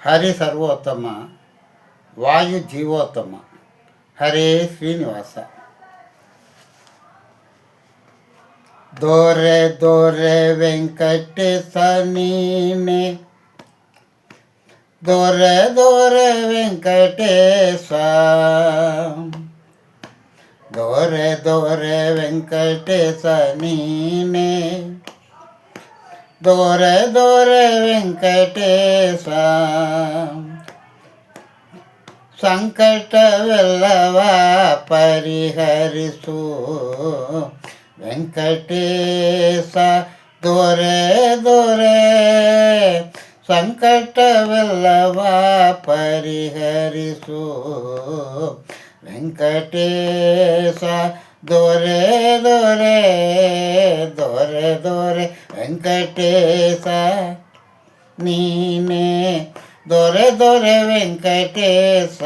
ಹರಿ ಸರ್ವೋತ್ತಮ, ವಾಯು ಜೀವೋತ್ತಮ, ಹರೇ ಶ್ರೀನಿವಾಸ. ದೊರೆ ದೊರೆ ವೆಂಕಟೇಶ ನೀನೆ, ದೊರೆ ದೊರೆ ವೆಂಕಟೇಶ, ದೊರೆ ದೊರೆ ವೆಂಕಟೇಶ ನೀನೆ, ದೊರೆ ದೊರೆ ವೆಂಕಟೇಶ. ಸಂಕಟವೆಲ್ಲವ ಪರಿಹರಿಸು ವೆಂಕಟೇಶ, ದೊರೆ ದೊರೆ. ಸಂಕಟವೆಲ್ಲವ ಪರಿಹರಿಸು ವೆಂಕಟೇಶ, ದೊರೆ ದೊರೆ, ದೊರೆ ದೊರೆ ವೆಂಕಟೇಶ ನೀನೆ, ದೊರೆ ದೊರೆ ವೆಂಕಟೇಶ.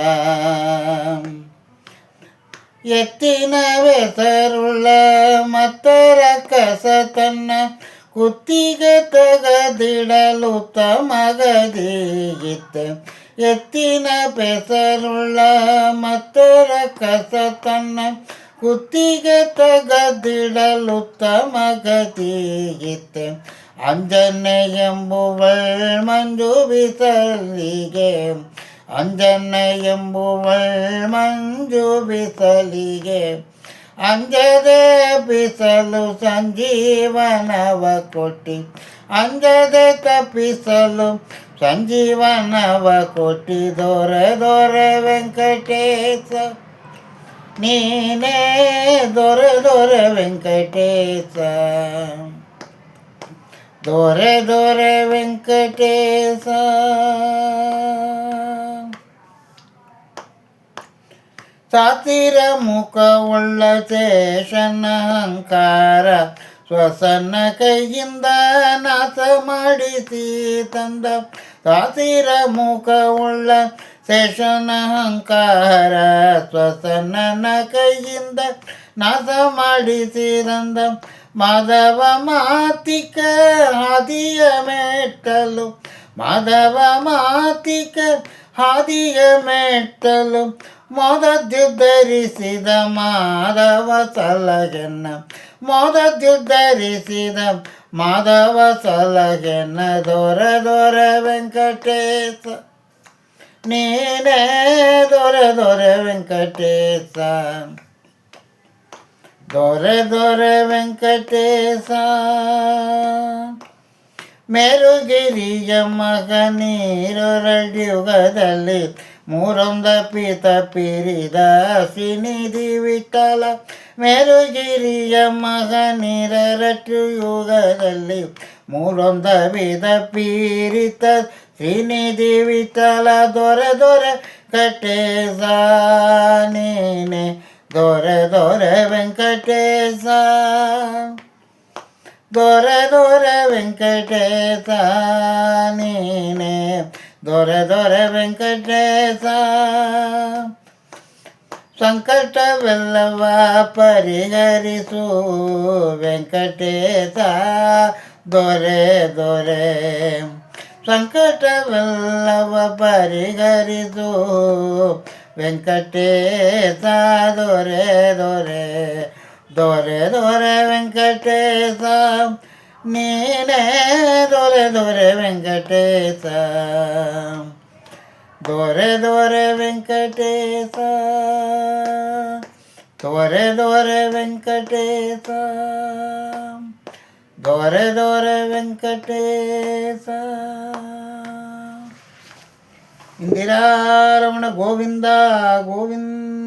ಎತ್ತಿನ ಬೆಸರುಳ್ಳ ಮತ್ತರ ಕಸ ತನ್ನ ಕುತ್ತಿಗೆ ತೆಗೆದಿಡಲು ತಮಗದೀಗಿತ್ತೆ. ಎತ್ತಿನ ಬೆಸರುಳ್ಳ ಮತ್ತರ ಕಸ ತನ್ನ ಕುತ್ತಿಗೆ ತೆಗೆದಿಡಲು ತಮಗದೀಗಿತ್ತೆ. ಅಂಜನೆ ಎಂಬುವಳ್ ಮಂಜು ಬಿಸಲಿಗೆ, ಅಂಜನೆ ಎಂಬುವಳ್ ಮಂಜು ಬಿಸಲಿಗೆ, ಅಂಜದೆ ಬಿಸಲು ಸಂಜೀವನವ ಕೊಟ್ಟಿ, ಅಂಜದೆ ತಪ್ಪಿಸಲು ಸಂಜೀವನವ ಕೊಟ್ಟಿ. ದೊರೆ ದೊರೆ ವೆಂಕಟೇಶ ನೀನೇ, ದೊರೆ ದೊರೆ ವೆಂಕಟೇಶ, ದೊರೆ ದೊರೆ ವೆಂಕಟೇಶ. ಸಾತಿರ ಮುಖವುಳ್ಳ ಶೇಷನ ಅಹಂಕಾರ ಸ್ವಸನ್ನ ಕೈಯಿಂದ ನಾಶ ಮಾಡಿಸಿ ತಂದ. ಸಾತಿರ ಮುಖವುಳ್ಳ ಶೇಷನ ಅಹಂಕಾರ ಸ್ವಸನ್ನ ಕೈಯಿಂದ ನಾಶ ಮಾಡಿಸಿ ತಂದ. ಮಾಧವ ಮಾತಿಕ ಹಾದಿಯ ಮೆಟ್ಟಲು, ಮಾಧವ ಮಾತಿಕ ಹಾದಿಯ ಮೆಟ್ಟಲು, ಮೋದದ್ಯುದ್ಧರಿಸಿದ ಮಾಧವ ಸಲಗೆನ್ನ, ಮೋದದ್ಯುದ್ಧರಿಸಿದ ಮಾಧವ ಸಲಗೆನ್ನ. ದೊರೆ ದೊರೆ ವೆಂಕಟೇಶ ನೀನೇ, ದೊರೆ ದೊರೆ ವೆಂಕಟೇಶ, ದೊರೆ ದೊರೆ ವೆಂಕಟೇಶ. ಮೇರುಗಿರಿಯ ಮಗ ನೀರೊರಡ್ಯುಗದಲ್ಲಿ ಮೂರೊಂದಪ್ಪಿ ತಪ್ಪಿರಿದ ಶ್ರೀನಿಧಿ ವಿಠಲ. ಮೇರುಗಿರಿಯ ಮಗ ನೀರರಟ್ಟು ಯುಗದಲ್ಲಿ ಮೂರೊಂದಪ್ಪಿ ತಪ್ಪಿರಿತ ಶ್ರೀನಿಧಿ ವಿಠಲ. ದೊರೆ ದೊರೆ ವೆಂಕಟೇಶ ನೀನೆ, ದೊರೆ ದೊರೆ ವೆಂಕಟೇಶ, ದೊರೆ ದೊರೆ ವೆಂಕಟೇಶ ನೀನೆ, ದೊರೆ ದೊರೆ ವೆಂಕಟೇಶ. ಸಂಕಟವೆಲ್ಲವ ಪರಿಹರಿಸು ವೆಂಕಟೇಶ, ದೊರೆ ದೊರೆ. ಸಂಕಟವೆಲ್ಲವ ಪರಿಹರಿಸು ವೆಂಕಟೇಶ, ದೊರೆ ದೊರೆ, ದೊರೆ ದೊರೆ ವೆಂಕಟೇಶ ನೀನೇ, ದೊರೆ ದೊರೆ ವೆಂಕಟೇಶ, ದೊರೆ ದೊರೆ ವೆಂಕಟೇಶ, ದೊರೆ ದೊರೆ ವೆಂಕಟೇಶ, ದೊರೆ ದೊರೆ ವೆಂಕಟೇಶ. ಇಂದಿರಾರಮಣ ಗೋವಿಂದ ಗೋವಿಂದ.